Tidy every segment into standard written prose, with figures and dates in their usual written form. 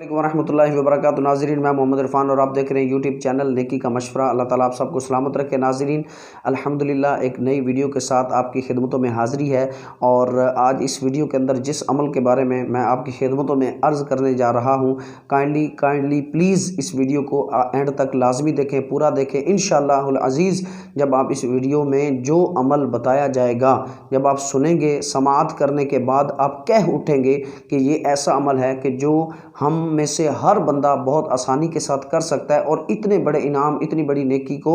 वरहमत ल्लाहि वबरकातुहू। नाज़रीन, मैं मोहम्मद इरफान और आप देख रहे हैं यूट्यूब चैनल नेकी का मशवरा। अल्लाह ताला आप सबको सलामत रखे। नाज़रीन, अल्हम्दुलिल्लाह एक नई वीडियो के साथ आपकी खिदमतों में हाज़िरी है। और आज इस वीडियो के अंदर जिस अमल के बारे में मैं आपकी खिदमतों में अर्ज़ करने जा रहा हूँ, काइंडली प्लीज़ इस वीडियो को एंड तक लाजमी देखें, पूरा देखें। इंशाअल्लाहुल अज़ीज़ जब आप इस वीडियो में जो अमल बताया जाएगा, जब आप सुनेंगे, समाअत करने के बाद आप कह उठेंगे कि ये ऐसा अमल है कि जो हम में से हर बंदा बहुत आसानी के साथ कर सकता है, और इतने बड़े इनाम, इतनी बड़ी नेकी को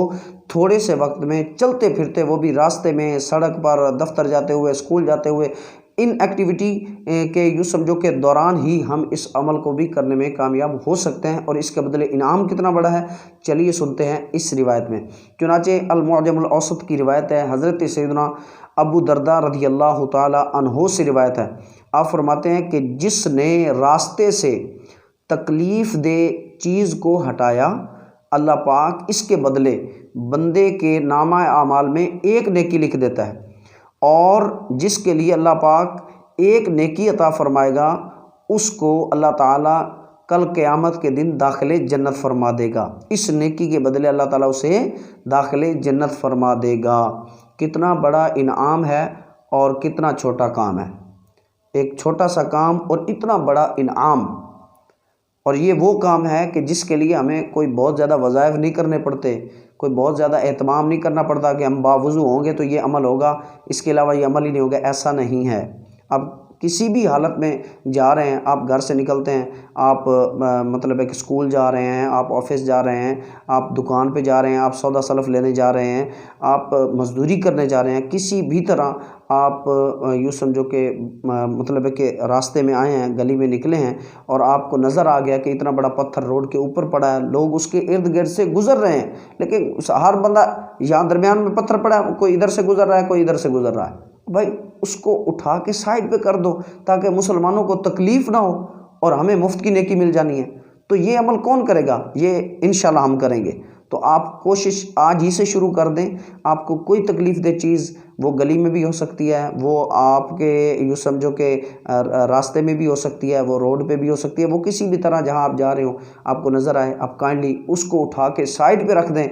थोड़े से वक्त में चलते फिरते, वो भी रास्ते में, सड़क पर, दफ्तर जाते हुए, स्कूल जाते हुए, इन एक्टिविटी के यूँ समझो के दौरान ही हम इस अमल को भी करने में कामयाब हो सकते हैं। और इसके बदले इनाम कितना बड़ा है, चलिए सुनते हैं इस रिवायत में। चुनाचे अल-मुअजमुल औसत की रिवायत है, हज़रत सैयदना अबू दरदा रज़ी अल्लाह ताला अन्हो से रिवायत है। आप फरमाते हैं कि जिसने रास्ते से तकलीफ़ दे चीज़ को हटाया, अल्लाह पाक इसके बदले बंदे के नामा आमाल में एक नेकी लिख देता है, और जिसके लिए अल्लाह पाक एक नेकी अता फरमाएगा, उसको अल्लाह ताला कल क़यामत के दिन दाखिले जन्नत फरमा देगा। इस नेकी के बदले अल्लाह ताला उसे दाखिले जन्नत फरमा देगा। कितना बड़ा इनाम है और कितना छोटा काम है। एक छोटा सा काम और इतना बड़ा इनाम। और ये वो काम है कि जिसके लिए हमें कोई बहुत ज़्यादा वज़ाइफ नहीं करने पड़ते, कोई बहुत ज़्यादा एहतमाम नहीं करना पड़ता कि हम बावज़ू होंगे तो ये अमल होगा, इसके अलावा ये अमल ही नहीं होगा। ऐसा नहीं है। अब किसी भी हालत में जा रहे हैं, आप घर से निकलते हैं, आप मतलब है कि स्कूल जा रहे हैं, आप ऑफिस जा रहे हैं, आप दुकान पे जा रहे हैं, आप सौदा सलफ लेने जा रहे हैं, आप मज़दूरी करने जा रहे हैं, किसी भी तरह आप यूँ समझो कि मतलब है कि रास्ते में आए हैं, गली में निकले हैं, और आपको नज़र आ गया कि इतना बड़ा पत्थर रोड के ऊपर पड़ा है, लोग उसके इर्द गिर्द से गुज़र रहे हैं, लेकिन हर बंदा यहाँ दरमियान में पत्थर पड़ा है, कोई इधर से गुज़र रहा है, कोई इधर से गुज़र रहा है, भाई उसको उठा के साइड पे कर दो ताकि मुसलमानों को तकलीफ़ ना हो और हमें मुफ्त की नेकी मिल जानी है। तो ये अमल कौन करेगा? ये इंशाल्लाह हम करेंगे। तो आप कोशिश आज ही से शुरू कर दें। आपको कोई तकलीफ़ दे चीज़, वो गली में भी हो सकती है, वो आपके यूँ समझो कि रास्ते में भी हो सकती है, वो रोड पे भी हो सकती है, वो किसी भी तरह जहाँ आप जा रहे हो आपको नज़र आए, आप काइंडली उसको उठा के साइड पे रख दें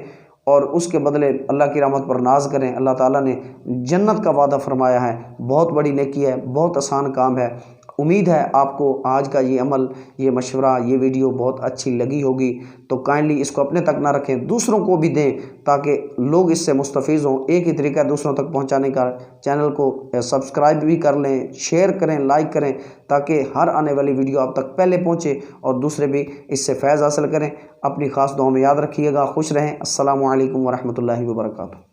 और उसके बदले अल्लाह की रहमत पर नाज करें। अल्लाह ताला ने जन्नत का वादा फरमाया है। बहुत बड़ी नेकी है, बहुत आसान काम है। उम्मीद है आपको आज का ये अमल, ये मशवरा, ये वीडियो बहुत अच्छी लगी होगी। तो काइंडली इसको अपने तक ना रखें, दूसरों को भी दें ताकि लोग इससे मुस्तफ़ीज़ हों। एक ही तरीका है दूसरों तक पहुंचाने का, चैनल को सब्सक्राइब भी कर लें, शेयर करें, लाइक करें, ताकि हर आने वाली वीडियो आप तक पहले पहुँचे और दूसरे भी इससे फैज़ हासिल करें। अपनी ख़ास दुआ में याद रखिएगा। खुश रहें। अस्सलामु अलैकुम वरहमतुल्लाहि वबरकातुहू।